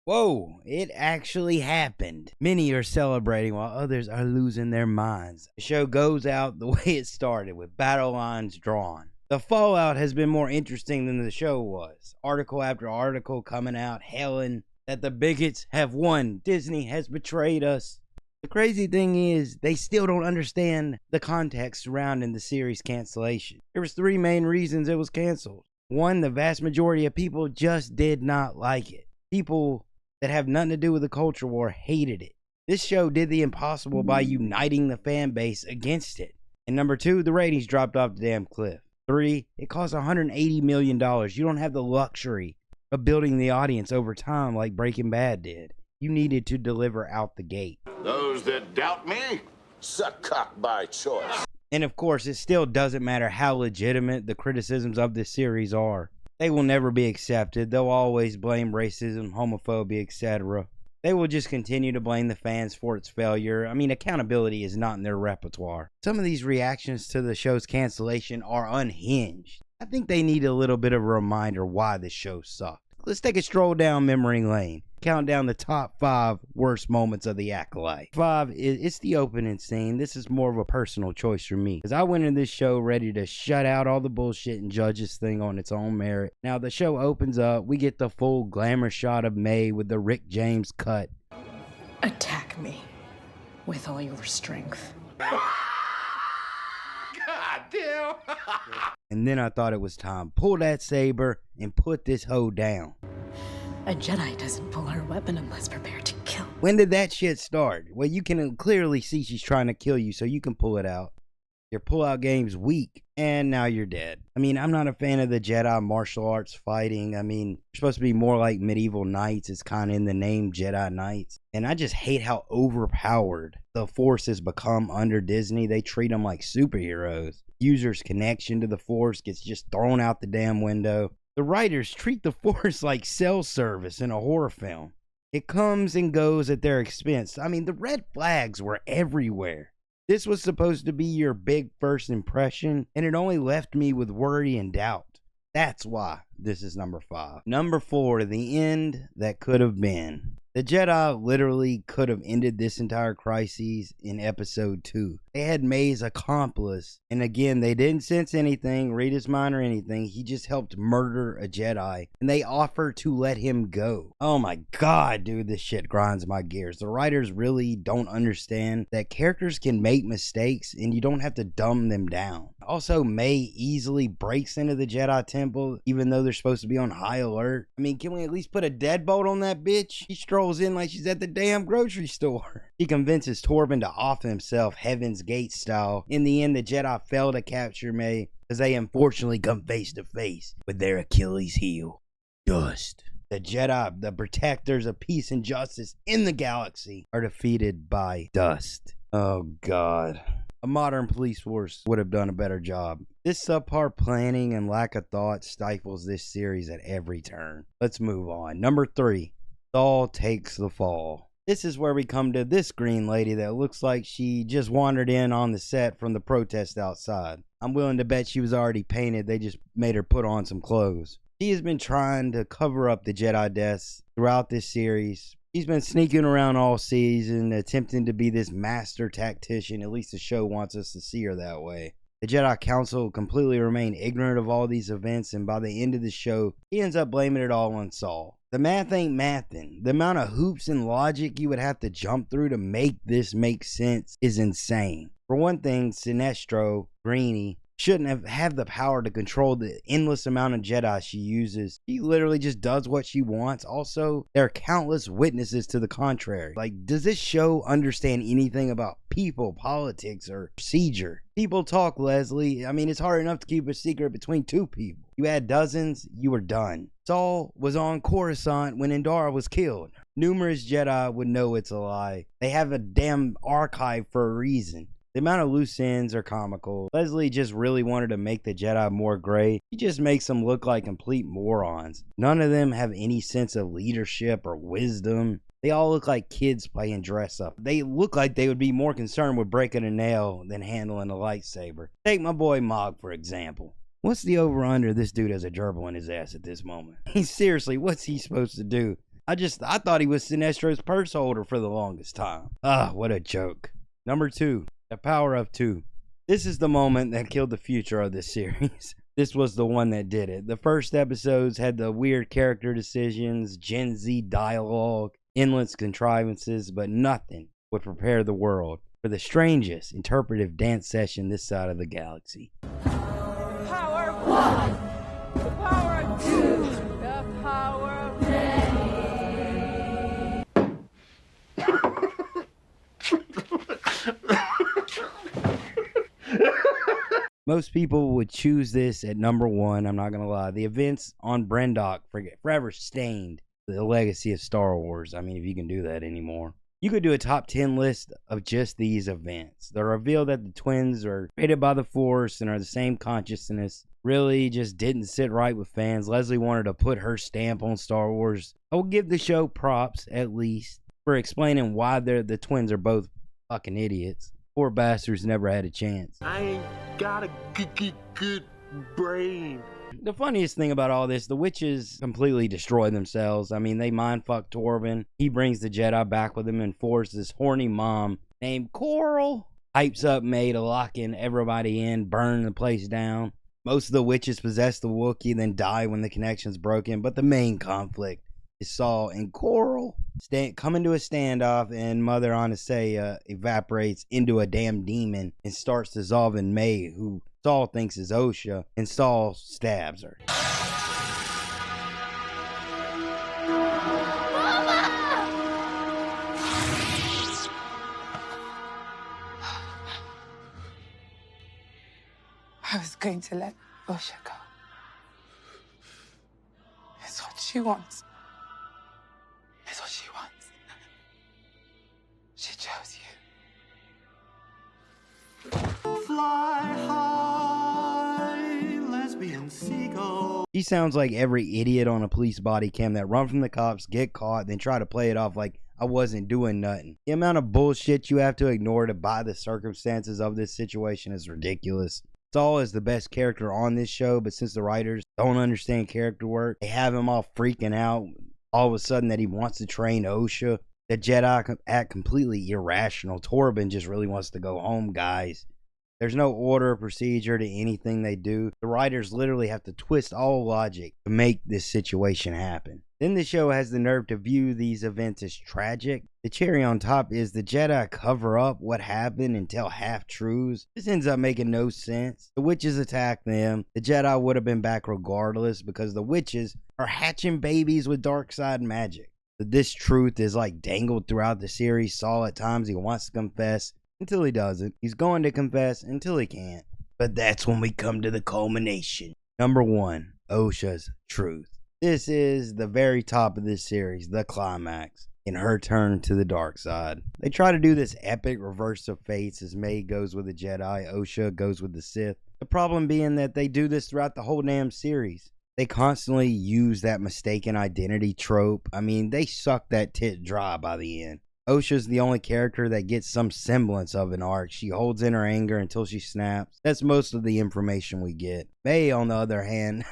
Whoa, it actually happened. Many are celebrating while others are losing their minds. The show goes out the way it started, with battle lines drawn. The fallout has been more interesting than the show was. Article after article coming out hailing that the bigots have won. Disney has betrayed us. The crazy thing is, they still don't understand the context surrounding the series cancellation. There was 3 main reasons it was canceled. 1, the vast majority of people just did not like it. People that have nothing to do with the culture war hated it. This show did the impossible by uniting the fan base against it. And number 2, the ratings dropped off the damn cliff. 3, it cost $180 million. You don't have the luxury of building the audience over time like Breaking Bad did. You needed to deliver out the gate. Those that doubt me, suck cock by choice. And of course, it still doesn't matter how legitimate the criticisms of this series are. They will never be accepted. They'll always blame racism, homophobia, etc. They will just continue to blame the fans for its failure. I mean, accountability is not in their repertoire. Some of these reactions to the show's cancellation are unhinged. I think they need a little bit of a reminder why the show sucked. Let's take a stroll down memory lane. Count down the top 5 worst moments of the Acolyte. 5, it's the opening scene. This is more of a personal choice for me, because I went in this show ready to shut out all the bullshit and judge this thing on its own merit. Now the show opens up, we get the full glamour shot of May with the Rick James cut. Attack me with all your strength. God damn. And then I thought it was time. Pull that saber and put this hoe down. A Jedi doesn't pull her weapon unless prepared to kill. When did that shit start? Well, you can clearly see she's trying to kill you, so you can pull it out. Your pullout game's weak, and now you're dead. I mean, I'm not a fan of the Jedi martial arts fighting. I mean, you're supposed to be more like medieval knights. It's kind of in the name Jedi Knights. And I just hate how overpowered the Force has become under Disney. They treat them like superheroes. Users' connection to the Force gets just thrown out the damn window. The writers treat the Force like cell service in a horror film. It comes and goes at their expense. I mean, the red flags were everywhere. This was supposed to be your big first impression, and it only left me with worry and doubt. That's why this is number 5. Number 4, the end that could have been. The Jedi literally could have ended this entire crisis in episode 2. They had May's accomplice, and again, they didn't sense anything, read his mind or anything. He just helped murder a Jedi, and they offer to let him go. Oh my god, dude, this shit grinds my gears. The writers really don't understand that characters can make mistakes, and you don't have to dumb them down. Also, May easily breaks into the Jedi Temple, even though they're supposed to be on high alert. I mean, can we at least put a deadbolt on that bitch? She strolls in like she's at the damn grocery store. He convinces Torben to off himself, Heaven's Gate style. In the end, the Jedi fail to capture May, as they unfortunately come face to face with their Achilles heel, Dust. The Jedi, the protectors of peace and justice in the galaxy, are defeated by Dust. Oh god. A modern police force would have done a better job. This subpar planning and lack of thought stifles this series at every turn. Let's move on. Number 3, Saul takes the fall. This is where we come to this green lady that looks like she just wandered in on the set from the protest outside. I'm willing to bet she was already painted, they just made her put on some clothes. She has been trying to cover up the Jedi deaths throughout this series. She's been sneaking around all season, attempting to be this master tactician. At least the show wants us to see her that way. The Jedi Council completely remain ignorant of all these events, and by the end of the show, he ends up blaming it all on Saul. The math ain't mathin'. The amount of hoops and logic you would have to jump through to make this make sense is insane. For one thing, Sinestro, Greenie, shouldn't have the power to control the endless amount of Jedi she uses. She literally just does what she wants. Also, there are countless witnesses to the contrary. Like, does this show understand anything about people, politics, or procedure? People talk, Leslie. I mean, it's hard enough to keep a secret between 2 people. You had dozens, you were done. Saul was on Coruscant when Endara was killed. Numerous Jedi would know it's a lie. They have a damn archive for a reason. The amount of loose ends are comical. Leslie just really wanted to make the Jedi more gray. She just makes them look like complete morons. None of them have any sense of leadership or wisdom. They all look like kids playing dress up. They look like they would be more concerned with breaking a nail than handling a lightsaber. Take my boy Mog, for example. What's the over-under this dude has a gerbil in his ass at this moment? Seriously, what's he supposed to do? I thought he was Sinestro's purse holder for the longest time. Ah, what a joke. Number 2, the power of 2. This is the moment that killed the future of this series. This was the one that did it. The first episodes had the weird character decisions, Gen Z dialogue, endless contrivances, but nothing would prepare the world for the strangest interpretive dance session this side of the galaxy. Power of 1, the power of 2, the power of Most people would choose this at number 1, I'm not going to lie. The events on Brendok forever stained the legacy of Star Wars. I mean, if you can do that anymore. You could do a top 10 list of just these events. The reveal that the twins are created by the Force and are the same consciousness really just didn't sit right with fans. Leslie wanted to put her stamp on Star Wars. I will give the show props, at least, for explaining why the twins are both fucking idiots. Poor bastards never had a chance. I ain't got a good brain. The funniest thing about all this, the witches completely destroy themselves. I mean, they mindfuck Torben. He brings the Jedi back with him and forces this horny mom named Coral. Hypes up May to lock in everybody in, burn the place down. Most of the witches possess the Wookiee, then die when the connection's broken. But the main conflict is Saul and Coral come into a standoff, and Mother Anastasia evaporates into a damn demon and starts dissolving May, who Saul thinks is Osha, and Saul stabs her. I was going to let Osha go. It's what she wants. It's what she wants. She chose you. Fly high, lesbian seagull. She sounds like every idiot on a police body cam that run from the cops, get caught, then try to play it off like I wasn't doing nothing. The amount of bullshit you have to ignore to buy the circumstances of this situation is ridiculous. Saul is the best character on this show, but since the writers don't understand character work, they have him all freaking out all of a sudden that he wants to train Osha. The Jedi act completely irrational. Torben just really wants to go home, guys. There's no order or procedure to anything they do. The writers literally have to twist all logic to make this situation happen. Then the show has the nerve to view these events as tragic. The cherry on top is the Jedi cover up what happened and tell half-truths. This ends up making no sense. The witches attack them. The Jedi would have been back regardless because the witches are hatching babies with dark side magic. But this truth is like dangled throughout the series. Saul at times he wants to confess until he doesn't. He's going to confess until he can't. But that's when we come to the culmination. Number 1, Osha's truth. This is the very top of this series, the climax, in her turn to the dark side. They try to do this epic reverse of fates as May goes with the Jedi, Osha goes with the Sith. The problem being that they do this throughout the whole damn series. They constantly use that mistaken identity trope. I mean, they suck that tit dry by the end. Osha's the only character that gets some semblance of an arc. She holds in her anger until she snaps. That's most of the information we get. May, on the other hand,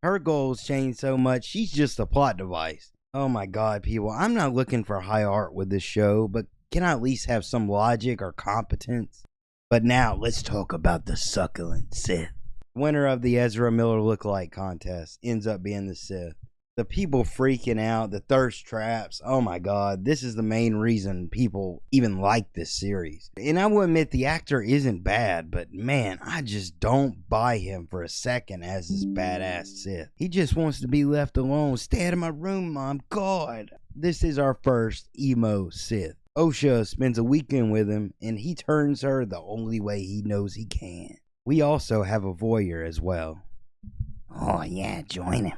her goals change so much, she's just a plot device. Oh my god, people, I'm not looking for high art with this show, but can I at least have some logic or competence? But now, let's talk about the succulent Sith. Winner of the Ezra Miller lookalike contest ends up being the Sith. The people freaking out, the thirst traps, oh my god, this is the main reason people even like this series. And I will admit the actor isn't bad, but man, I just don't buy him for a second as this badass Sith. He just wants to be left alone. Stay out of my room, Mom, God. This is our first emo Sith. Osha spends a weekend with him, and he turns her the only way he knows he can. We also have a voyeur as well. Oh yeah, join him.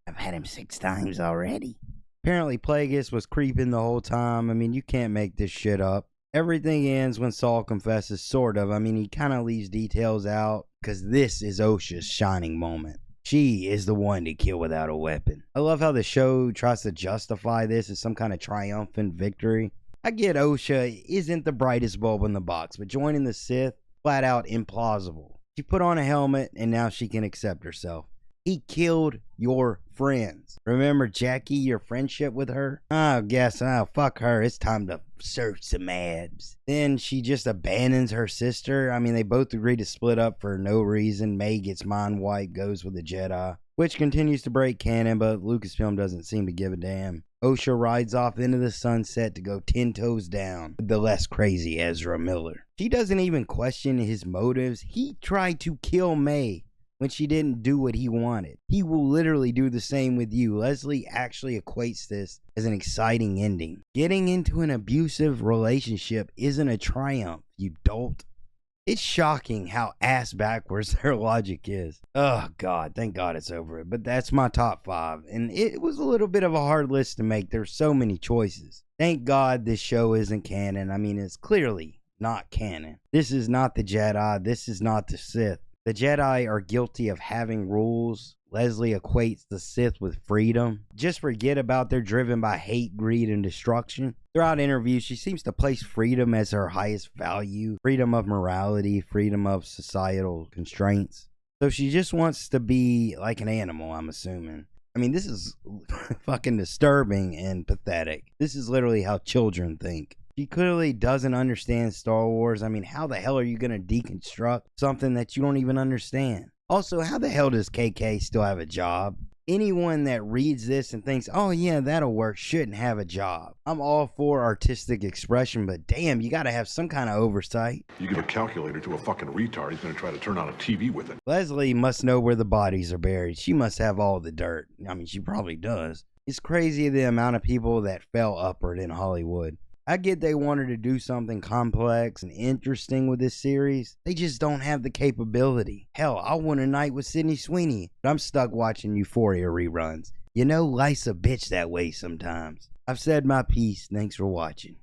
I've had him 6 times already. Apparently Plagueis was creeping the whole time. I mean, you can't make this shit up. Everything ends when Saul confesses, sort of. I mean, he kind of leaves details out because this is Osha's shining moment. She is the one to kill without a weapon. I love how the show tries to justify this as some kind of triumphant victory. I get Osha isn't the brightest bulb in the box, but joining the Sith, flat out implausible. She put on a helmet and now she can accept herself. He killed your friends. Remember Jackie, your friendship with her? Fuck her. It's time to search some abs. Then she just abandons her sister. I mean, they both agree to split up for no reason. May gets mind wiped, goes with the Jedi, which continues to break canon, but Lucasfilm doesn't seem to give a damn. Osha rides off into the sunset to go 10 toes down with the less crazy Ezra Miller. She doesn't even question his motives. He tried to kill May when she didn't do what he wanted. He will literally do the same with you. Leslie actually equates this as an exciting ending. Getting into an abusive relationship isn't a triumph, you dolt. It's shocking how ass backwards their logic is. Oh God, thank God it's over. But that's my top 5. And it was a little bit of a hard list to make. There's so many choices. Thank God this show isn't canon. I mean, it's clearly not canon. This is not the Jedi. This is not the Sith. The Jedi are guilty of having rules. Leslie equates the Sith with freedom. Just forget about they're driven by hate, greed, and destruction. Throughout interviews, she seems to place freedom as her highest value. Freedom of morality, freedom of societal constraints. So she just wants to be like an animal, I'm assuming. I mean, this is fucking disturbing and pathetic. This is literally how children think. She clearly doesn't understand Star Wars. I mean, how the hell are you going to deconstruct something that you don't even understand? Also, how the hell does KK still have a job? Anyone that reads this and thinks, oh yeah, that'll work, shouldn't have a job. I'm all for artistic expression, but damn, you gotta have some kind of oversight. You give a calculator to a fucking retard, he's gonna try to turn on a TV with it. Leslie must know where the bodies are buried. She must have all the dirt. I mean, she probably does. It's crazy the amount of people that fell upward in Hollywood. I get they wanted to do something complex and interesting with this series. They just don't have the capability. Hell, I won a night with Sydney Sweeney, but I'm stuck watching Euphoria reruns. You know, life's a bitch that way sometimes. I've said my piece. Thanks for watching.